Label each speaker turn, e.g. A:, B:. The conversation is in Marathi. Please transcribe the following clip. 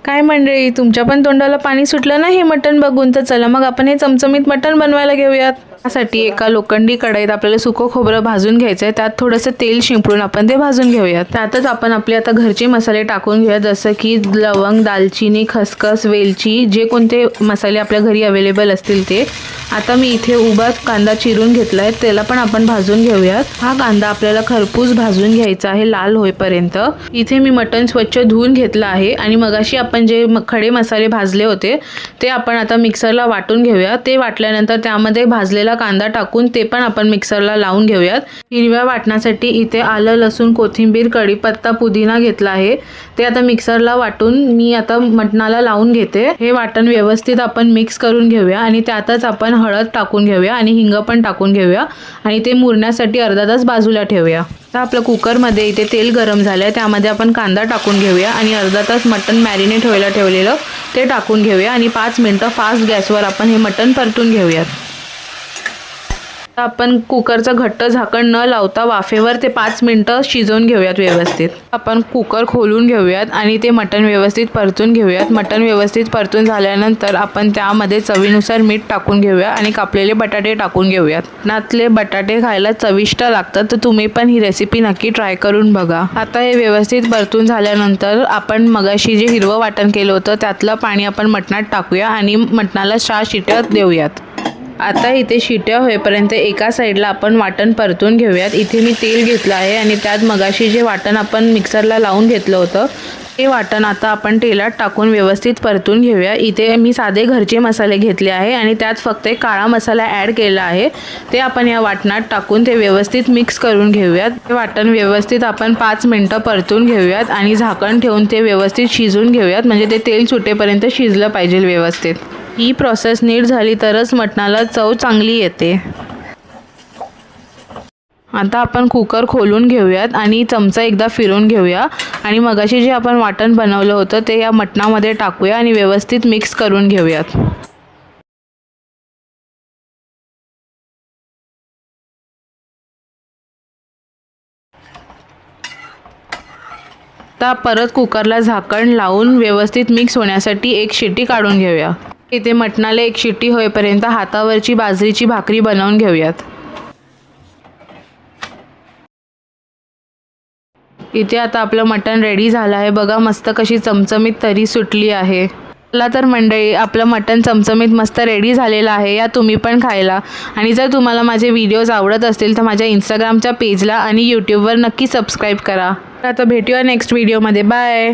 A: काय मंडळी, तुमच्या पण तोंडाला पाणी सुटलं ना हे मटण बघून? तर चला मग आपण हे चमचमीत मटण बनवायला घेऊयात। त्यासाठी एका लोखंडी कढईत आपल्याला सुकं खोबरं भाजून घ्यायचं आहे। त्यात थोडंसं तेल शिंपडून आपण ते भाजून घेऊयात। त्यातच आपण आपले आता घरचे मसाले टाकून घेऊया, जसं की लवंग, दालचिनी, खसखस, वेलची, जे कोणते मसाले आपल्या घरी अवेलेबल असतील ते। आता मी इथे उभा कांदा चिरून घेतला आहे, त्याला पण आपण भाजून घेऊयात। हा कांदा आपल्याला खरपूस भाजून घ्यायचा आहे, लाल होईपर्यंत। इथे मी मटण स्वच्छ धुवून घेतलं आहे आणि मगाशी आपण जे खडे मसाले भाजले होते ते आपण आता मिक्सरला वाटून घेऊया। ते वाटल्यानंतर त्यामध्ये भाजलेला कांदा टाकून ते पण आपण मिक्सरला लावून घेऊयात। हिरव्या वाटण्यासाठी इथे आलं, लसूण, कोथिंबीर, कढीपत्ता, पुदिना घेतला आहे। ते आता मिक्सरला वाटून मी आता मटणाला लावून घेते। हे वाटण व्यवस्थित आपण मिक्स करून घेऊया आणि त्यातच आपण हळद टाकून घेऊया आणि हिंग पण टाकून घेऊया आणि ते मुरण्यासाठी अर्धा तास बाजूला ठेवूया। तर आपल्या कुकरमध्ये इथे तेल गरम झालं आहे, त्यामध्ये आपण कांदा टाकून घेऊया आणि अर्धा तास मटण मॅरिनेट व्हायला ठेवलेलं ते टाकून घेऊया आणि 5 मिनिटं फास्ट गॅसवर आपण हे मटण परतून घेऊयात। आपण कुकरचं घट्ट झाकण न लावता वाफेवर ते 5 मिनिटं शिजवून घेऊयात व्यवस्थित। आपण कुकर खोलून घेऊयात आणि ते मटण व्यवस्थित परतून घेऊयात। मटण व्यवस्थित परतून झाल्यानंतर आपण त्यामध्ये चवीनुसार मीठ टाकून घेऊया आणि कापलेले बटाटे टाकून घेऊयात। मटणातले बटाटे खायला चविष्ट लागतात, तर तुम्ही पण ही रेसिपी नक्की ट्राय करून बघा। आता हे व्यवस्थित परतून झाल्यानंतर आपण मगाशी जे हिरवं वाटण केलं होतं त्यातलं पाणी आपण मटणात टाकूया आणि मटणाला 4 शिट्या देऊयात। आता इथे शिट्या होईपर्यंत एका साईडला आपण वाटण परतून घेऊयात। इथे मी तेल घेतलं आहे आणि त्यात मगाशी जे वाटण आपण मिक्सरला लावून घेतलं होतं ते वाटण आता आपण तेलात टाकून व्यवस्थित परतून घेऊया। इथे मी साधे घरचे मसाले घेतले आहे आणि त्यात फक्त एक काळा मसाला ॲड केला आहे, ते आपण या वाटणात टाकून ते व्यवस्थित मिक्स करून घेऊयात। ते वाटण व्यवस्थित आपण 5 मिनिटं परतून घेऊयात आणि झाकण ठेवून ते व्यवस्थित शिजून घेऊयात, म्हणजे ते तेल सुटेपर्यंत शिजलं पाहिजे व्यवस्थित। ही प्रोसेस नीट झाली तरच मटणाला चव चांगली येते। आता आपण कुकर खोलून घेऊयात आणि चमचा एकदा फिरवून घेऊया आणि मगाशी जे आपण वाटण बनवलं होतं ते या मटणामध्ये टाकूया आणि व्यवस्थित मिक्स करून घेऊयात। आता परत कुकरला झाकण लावून व्यवस्थित मिक्स होण्यासाठी एक शिट्टी काढून घेऊया। इथे मटणाला एक शिट्टी होईपर्यंत हातावरची बाजरीची भाकरी बनवून घेऊयात। इथे आता आपलं मटण रेडी झालं आहे, बघा मस्त कशी चमचमीत तरी सुटली आहे। चला तर मंडळी, आपलं मटण चमचमीत मस्त रेडी झालेलं आहे, या तुम्ही पण खायला। आणि जर तुम्हाला माझे व्हिडिओज आवडत असतील तर माझ्या इंस्टाग्रामच्या पेजला आणि यूट्यूबवर नक्की सबस्क्राईब करा। आता भेटूया नेक्स्ट व्हिडिओमध्ये, बाय।